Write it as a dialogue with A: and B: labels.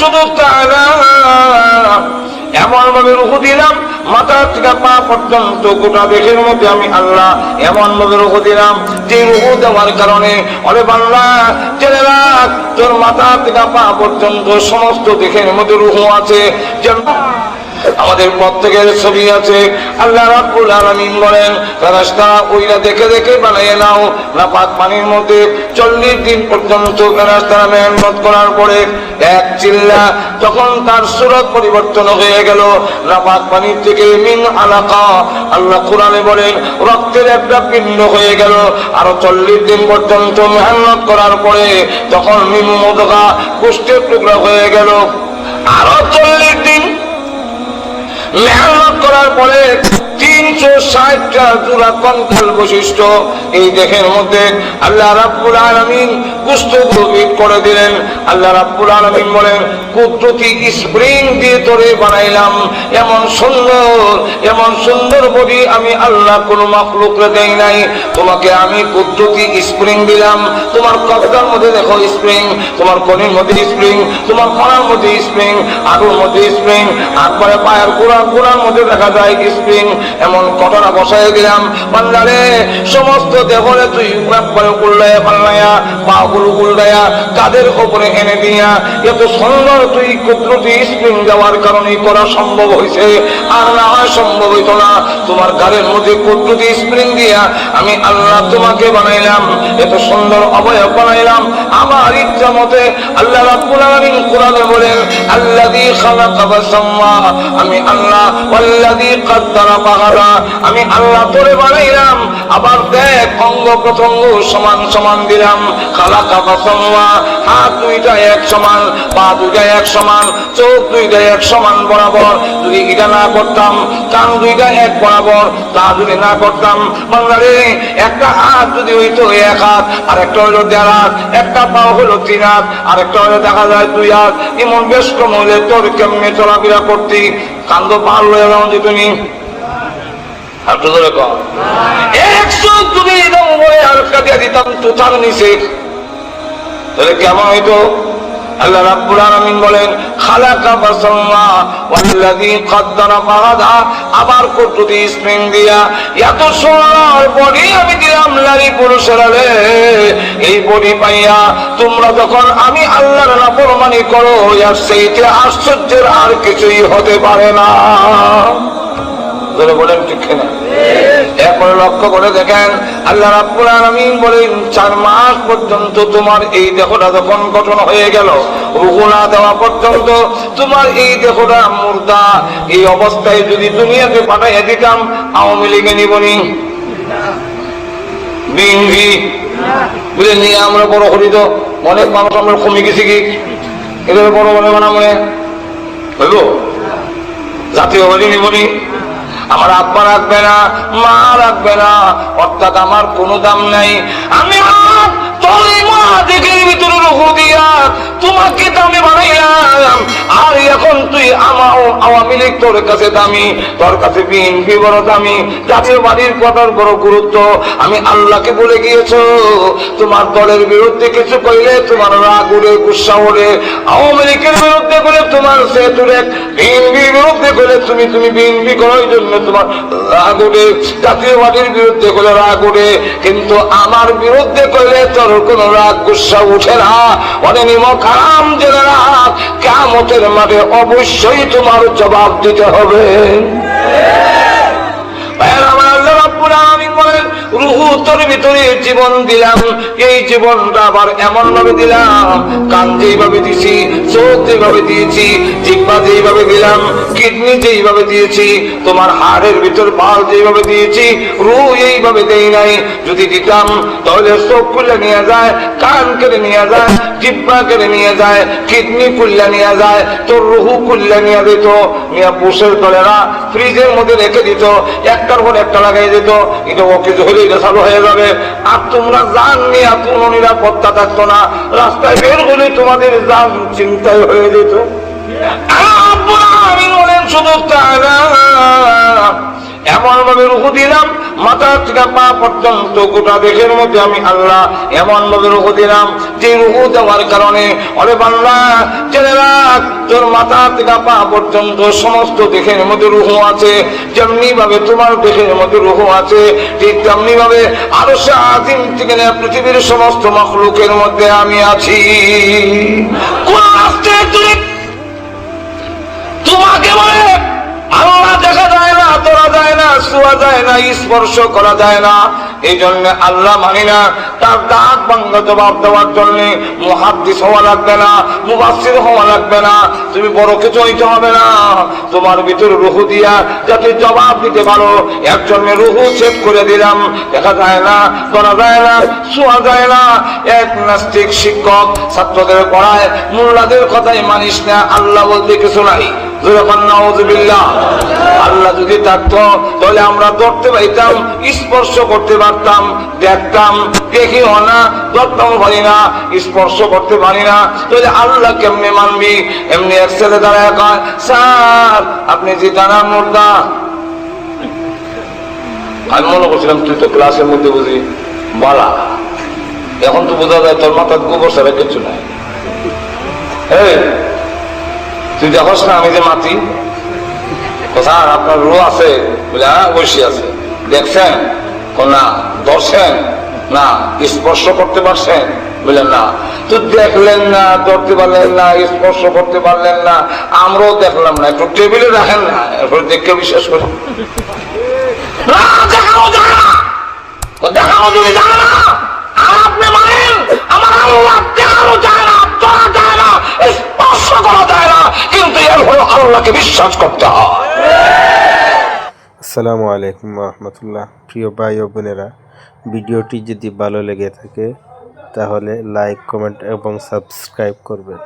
A: শুধু তাই না, এমন ভাবে রূহ দিলাম মাথা থেকে পা পর্যন্ত গোটা দেহের মধ্যে আমি আল্লাহ এমন ভাবে রূহ দিলাম যে রূহ দেওয়ার কারণে ওরে বান্দা জেনে রাখ, তোর মাথা থেকে পা পর্যন্ত সমস্ত দেহের মধ্যে রূহ আছে। আমাদের প্রত্যেকের ছবি আছে। আল্লাহ রাব্বুল আলামিন বলেন ফেরেশতারা ওইটা দেখে দেখে বানিয়ে নাও। নাপাক পানির মধ্যে 40 দিন পর্যন্ত ফেরেশতারা মেহনত করার পরে এক চিল্লা তখন তার সুরত পরিবর্তন হয়ে গেল। নাপাক পানির থেকে মিন আলাকা, আল্লাহ কোরআনে বলেন রক্তের একটা পিণ্ড হয়ে গেল। আরো 40 দিন পর্যন্ত মেহনত করার পরে তখন মিন মুদগা, গোশতের টুকরা হয়ে গেল। আরো 40 দিন মেহনত করার পরে 360টা জোড়া কঙ্কাল বৈশিষ্ট্য এই দেহের মধ্যে আল্লাহ রাব্বুল আলামিন গোশত প্রবিত করে দিলেন। আল্লাহ রাব্বুল আলামিন বলেন কুদরতি স্প্রিং দিয়ে তোরে বানাইলাম, এমন সুন্দর বডি আমি আল্লাহ কোন মাখলুকরে দেই নাই। তোমাকে আমি কুদরতি স্প্রিং দিলাম। তোমার কবজার মধ্যে দেখো স্প্রিং, তোমার কনির মধ্যে স্প্রিং, তোমার কণার মধ্যে স্প্রিং, আগুর মধ্যে স্প্রিং, আকবারে পায়ের গোড়ার মধ্যে দেখা যায় স্প্রিং। এমন ঘটনা বসাই দিলাম বান্দারে, সমস্ত দেহরে তুই একবারে উল্লাইয়া পাল্লাইয়া পাগুলো উল্লাইয়া কাদের উপরে এনে দিয়া এত সুন্দর তুই কুদরতি স্প্রিং দেওয়ার কারণে করা সম্ভব হয়েছে। আর না হয় সম্ভব হইত না। তোমার গাড়ির মধ্যে কুদরতি স্প্রিং দিয়া আমি আল্লাহ তোমাকে বানাইলাম, এত সুন্দর অবয়ব বানাইলাম আমার ইচ্ছা মতে। আল্লাহ রাব্বুল আলামিন কোরআনে বলেন আল্লাযী খালাকা ফাসাওয়া, আমি আল্লাহ ওয়াল্লাযী কাদ্দারা ফাহাদা, আমি আল্লাহ তোরে বানাইলাম। আবার দেখ অঙ্গ প্রত্যঙ্গ সমান সমান দিলাম। খালাকা ফাসাওয়া, হাত দুইটা এক সমান, পা দুইটা এক সমান, চোখ দুইটা এক সমান বরাবর। যদি এটা না করতাম, কান দুইটা এক বরাবর, তা যদি না করতাম বাংলারে একটা হাত যদি হইতো এক হাত, আর একটা হইলো 1.5 হাত, একটা পা হলো 3 হাত, আর একটা হলে দেখা যায় 2 হাত। এমন বেশ কম হইলে তোর কেমনে চলাফেরা করতি? কান্দ পার লয়ে যাও যে তুমি একটু ধরে কম 100 তুমি একদম বলে আর কাটিয়ে দিতাম তুতার নিচে, তাহলে কেমন হইতো? আল্লাহ রাব্বুল আলামিন বলেন খালাকা ফাসাওয়া ওয়াল্লাযী কাদ্দারা ফাহাদা, আবার কুদরতি স্প্রিং দিয়া এত সুন্দর বডি আমি দিলাম নারী পুরুষেরা রে। এই বডি পাইয়া তোমরা যখন আমি আল্লাহর নাফরমানি করো, এর চাইতে আশ্চর্যের আর কিছুই হতে পারে না। বলেন ঠিক না? এরপরে লক্ষ্য করে দেখেন আল্লাহ রাব্বুল আলামিন বলেন 4 মাস পর্যন্ত তোমার এই দেহটা যখন গঠন হয়ে গেল, রূহ না দেওয়া পর্যন্ত তোমার এই দেহটা মুর্দা। এই অবস্থায় যদি দুনিয়াতে পাঠাইয়া দিতাম, আওয়ামী লীগে নিবনি বিএনপি বুঝে নিয়ে আমরা বড় হরিত অনেক মানুষ আমরা কমে গেছি কি এদের বড় বড় বানা মনে হইব জাতীয় বাড়ি নিবনি। আমার আব্বা রাখবে না, মা রাখবে না, অর্থাৎ আমার কোনো দাম নাই। আমি ভিতরে রূহ দিয়া তোমাকে দামি বানাইলাম, আর এখন তুই আওয়ামী লীগ তোর কাছে দামি, তোর কাছে বিএনপি বড় দামি, জাতীয় বাড়ির কথার বড় গুরুত্ব। আমি আল্লাহকে বলে গিয়েছো তোমার দলের বিরুদ্ধে কিছু কইলে তোমার রাগ উড়ে, গুসা ওড়ে। আওয়ামী লীগের বিরুদ্ধে বলে তোমার সেট উড়ে, বিএনপির বিরুদ্ধে বলে তুমি বিএনপি করো, এই জন্য তোমার রাগ উড়ে। জাতীয় বাড়ির বিরুদ্ধে করলে রাগ উড়ে, কিন্তু আমার বিরুদ্ধে করলে তোর কোনো রাগ গুসা উঠে না। অনেক নিমক হারাম জেনে রাখ, কিয়ামতের মাঠে অবশ্যই তোমার জবাব দিতে হবে। রূহ তোর ভিতরে জীবন দিলাম, এই জীবনটা আবার এমন ভাবে দিলাম, কান যেইভাবে দিয়েছি, চোখ যেভাবে দিয়েছি, জিহ্বা যেইভাবে দিলাম, কিডনি যেইভাবে দিয়েছি, তোমার হাড়ের ভিতর পাল যেইভাবে দিয়েছি, রূহ এইভাবে দেই নাই। যদি দিতাম তাহলে চোখ খুলে নিয়ে যায়, কান কেটে নিয়ে যায়, জিহ্বা কেটে নিয়ে যায়, কিডনি খুললে নিয়ে যায়, তোর রূহ খুললে নিয়ে দিত, নিয়ে পুষের দলেরা ফ্রিজের মধ্যে রেখে দিত, একটার পর একটা লাগাই দিত। এটা কিছু হলে এটা চালু হয়ে যাবে। আর তোমরা জান নিয়ে কোনো নিরাপত্তা থাকতো না, রাস্তায় বের হলে তোমাদের জান চিন্তায় হয়ে যেত। শুধু তাই না, এমন ভাবে রুহু দিলাম মাথা থেকে পা পর্যন্ত গোটা দেহের মধ্যে আমি আল্লাহ এমন ভাবে রুহু দিলাম যে রুহু দেওয়ার কারণে অরে বান্দা জেনে রাখ তোর মাথা থেকে পা পর্যন্ত সমস্ত দেহের মধ্যে রুহু আছে। যেমনি ভাবে তোমার দেহের মধ্যে রুহু আছে ঠিক তেমনি ভাবে আরশে আজিম থেকে পৃথিবীর সমস্ত মাখলুকের মধ্যে আমি আছি। কোন রাস্তায় তোমাকে বলে আল্লাহ দেখা যায় না, ধরা যায় না, ছোঁয়া যায় না, স্পর্শ করা যায় না, এই জন্য আল্লাহ মানি না। তার ডাক বাংলা জবাব দেওয়ার জন্য মুহাদ্দিস হওয়া লাগবে না, মুফাসসির হওয়া লাগবে না, তুমি বড় কিছু হইতে হবে না। তোমার ভিতরে রুহু দিয়া যাতে জবাব দিতে পারো এর জন্য রুহু সেট করে দিলাম। দেখা যায় না, ধরা যায় না, ছোঁয়া যায় না। এক নাস্তিক শিক্ষক ছাত্রদের পড়ায় মোল্লাদের কথাই মানিস না, আল্লাহ বলতে কিছু নাই। আল্লাহ যদি থাকতো তাহলে আমরা ধরতে পাইতাম, স্পর্শ করতে পারতাম, দেখতাম, দেখিও না, ধরতাম পারি না, স্পর্শ করতে পারি না, তাহলে আল্লাহ কেমনে মানবি? এমনি এক ছেলে দাঁড়ায় কয়, স্যার আপনি যে জানান মুর্দা। আমি মনে করছিলাম তুই তো ক্লাসের মধ্যে বুঝি বলা, এখন তো বোঝা যায় তোর মাথার গোবর ছাড়া কিছু নাই। তুই দেখোস না আমি যে মাতি কোথায় আপনার রু আছে বলে, হ্যাঁ বসে আছে, দেখছেন না, ধরছেন না, স্পর্শ করতে পারছেন বলে না, তো দেখলেন না, ধরতে পারলেন না, স্পর্শ করতে পারলেন না, আমরাও দেখলাম না, একটু টেবিলে রাখেন না, এরপর দেখে বিশ্বাস করেন। দেখাও যদি জানে না আপনি মানেন আমার আল্লাহ দেখানো যায় না, ধরা যায় না, স্পর্শ করা যায় না, কিন্তু এর হলো আল্লাহকে বিশ্বাস করতে হয়।
B: আসসালামু আলাইকুম রহমতুল্লাহ। প্রিয় ভাই ও বোনেরা, ভিডিওটি যদি ভালো লেগে থাকে তাহলে লাইক, কমেন্ট এবং সাবস্ক্রাইব করবেন।